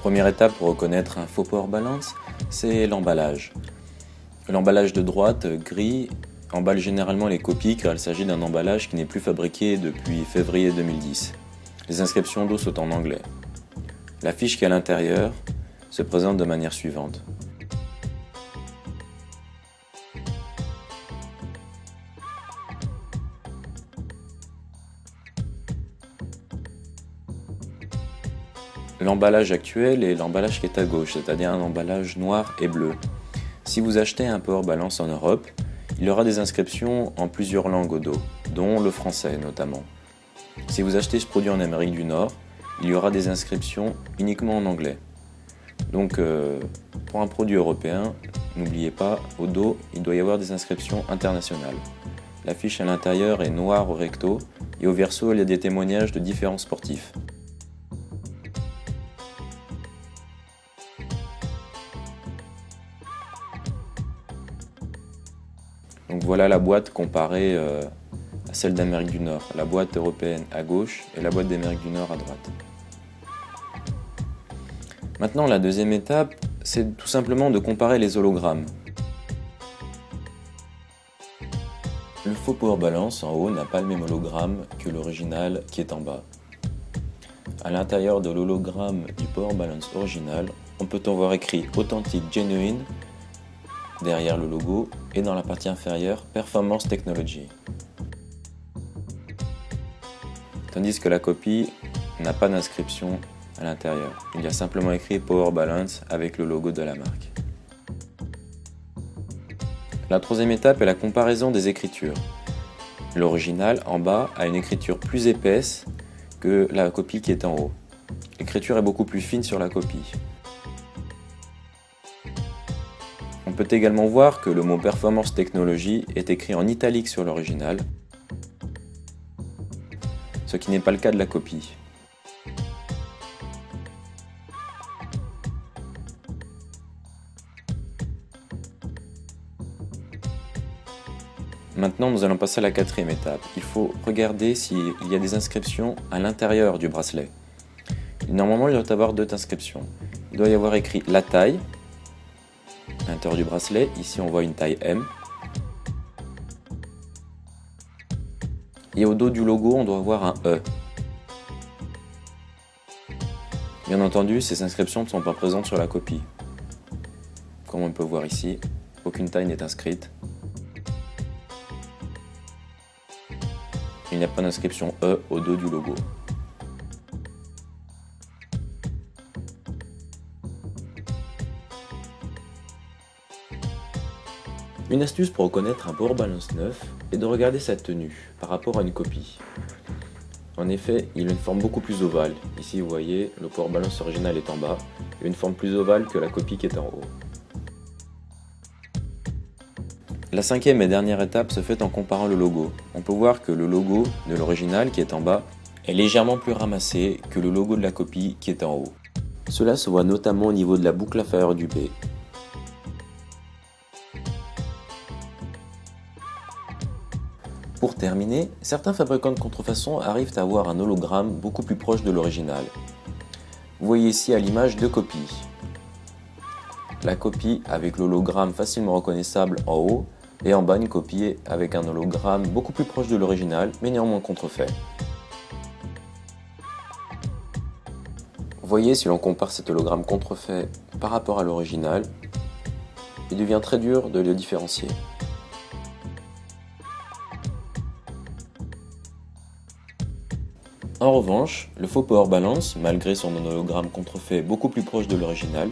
Première étape pour reconnaître un faux Power Balance, c'est l'emballage. L'emballage de droite, gris, emballe généralement les copies car il s'agit d'un emballage qui n'est plus fabriqué depuis février 2010. Les inscriptions d'eau sont en anglais. La fiche qui est à l'intérieur se présente de manière suivante. L'emballage actuel est l'emballage qui est à gauche, c'est-à-dire un emballage noir et bleu. Si vous achetez un Power Balance en Europe, il y aura des inscriptions en plusieurs langues au dos, dont le français notamment. Si vous achetez ce produit en Amérique du Nord, il y aura des inscriptions uniquement en anglais. Donc pour un produit européen, n'oubliez pas, au dos, il doit y avoir des inscriptions internationales. La fiche à l'intérieur est noire au recto et au verso, il y a des témoignages de différents sportifs. Donc voilà la boîte comparée à celle d'Amérique du Nord. La boîte européenne à gauche et la boîte d'Amérique du Nord à droite. Maintenant, la deuxième étape, c'est tout simplement de comparer les hologrammes. Le faux Power Balance en haut n'a pas le même hologramme que l'original qui est en bas. À l'intérieur de l'hologramme du Power Balance original, on peut en voir écrit Authentic Genuine derrière le logo et dans la partie inférieure Performance Technology. Tandis que la copie n'a pas d'inscription à l'intérieur. Il y a simplement écrit Power Balance avec le logo de la marque. La troisième étape est la comparaison des écritures. L'original en bas a une écriture plus épaisse que la copie qui est en haut. L'écriture est beaucoup plus fine sur la copie. On peut également voir que le mot Performance Technology est écrit en italique sur l'original, ce qui n'est pas le cas de la copie. Maintenant, nous allons passer à la quatrième étape. Il faut regarder s'il y a des inscriptions à l'intérieur du bracelet. Normalement, il doit y avoir deux inscriptions. Il doit y avoir écrit la taille à l'intérieur du bracelet. Ici, on voit une taille M. Et au dos du logo, on doit avoir un E. Bien entendu, ces inscriptions ne sont pas présentes sur la copie. Comme on peut voir ici, aucune taille n'est inscrite. Il n'y a pas d'inscription E au dos du logo. Une astuce pour reconnaître un Power Balance neuf est de regarder sa tenue par rapport à une copie. En effet, il a une forme beaucoup plus ovale. Ici, vous voyez, le Power Balance original est en bas. Il a une forme plus ovale que la copie qui est en haut. La cinquième et dernière étape se fait en comparant le logo. On peut voir que le logo de l'original qui est en bas est légèrement plus ramassé que le logo de la copie qui est en haut. Cela se voit notamment au niveau de la boucle inférieure du B. Pour terminer, certains fabricants de contrefaçon arrivent à avoir un hologramme beaucoup plus proche de l'original. Vous voyez ici à l'image deux copies. La copie avec l'hologramme facilement reconnaissable en haut et en bas une copie avec un hologramme beaucoup plus proche de l'original mais néanmoins contrefait. Vous voyez, si l'on compare cet hologramme contrefait par rapport à l'original, il devient très dur de le différencier. En revanche, le faux Power Balance, malgré son hologramme contrefait beaucoup plus proche de l'original,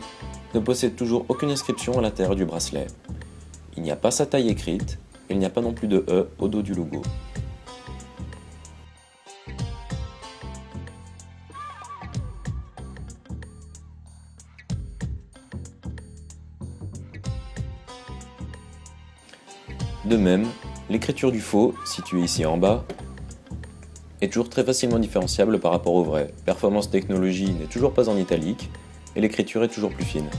ne possède toujours aucune inscription à l'intérieur du bracelet. Il n'y a pas sa taille écrite, et il n'y a pas non plus de E au dos du logo. De même, l'écriture du faux, située ici en bas, est toujours très facilement différenciable par rapport au vrai. Performance Technology n'est toujours pas en italique, et l'écriture est toujours plus fine.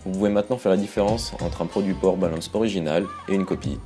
Vous pouvez maintenant faire la différence entre un produit Power Balance original et une copie.